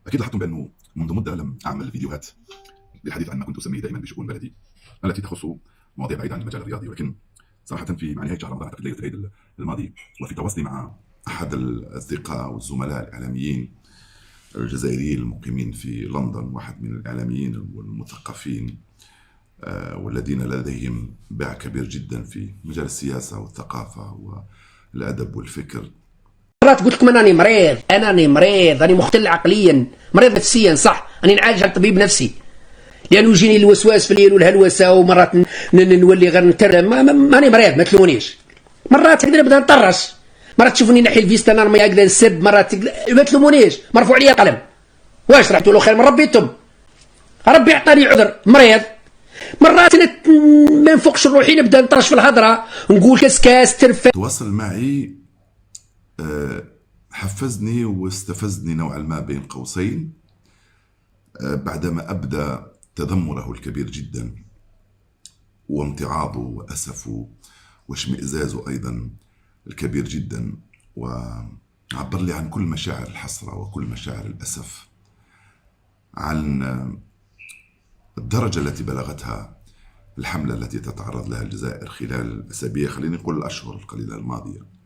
أكيد لاحظتم بأنه منذ مدة لم أعمل فيديوهات للحديث عن ما كنت أسميه دائما بشؤون بلدي التي تخص مواضيع بعيدة عن المجال الرياضي، ولكن صراحة في نهاية شهر رمضان أعتقد ليلة العيد الماضي، وفي تواصلي مع أحد الأصدقاء والزملاء الإعلاميين الجزائريين المقيمين في لندن، واحد من الإعلاميين والمثقفين والذين لديهم باع كبير جدا في مجال السياسة والثقافة والأدب والفكر. مرات قلت لكم انني مريض، راني مختل عقليا، مريض نفسيا، صح، راني نعالج عند طبيب نفسي، لانه يجيني الوسواس في الليل والهلوسه، ومرات نولي غير نترم. ماني مريض، ما تلونيش. مرات هكذا نبدا نطرش، مرات تشوفني نحي الفيستا نارمي هكذا نسب، مرات ما تلومونيش، مرفوع عليا قلم. واش رحتوا له خير من ربيتم؟ ربي عطاني عذر، مريض. مرات ما نفوقش روحي، نبدا نطرش في الهضره، نقول كاس ترفع. تواصل معي حفزني واستفزني نوعا ما بين قوسين بعدما أبدى تذمره الكبير جدا وامتعاضه وأسفه واشمئزازه أيضا الكبير جدا، وعبر لي عن كل مشاعر الحسرة وكل مشاعر الأسف، عن الدرجة التي بلغتها الحملة التي تتعرض لها الجزائر خلال الأسابيع، خليني نقول الأشهر القليلة الماضية.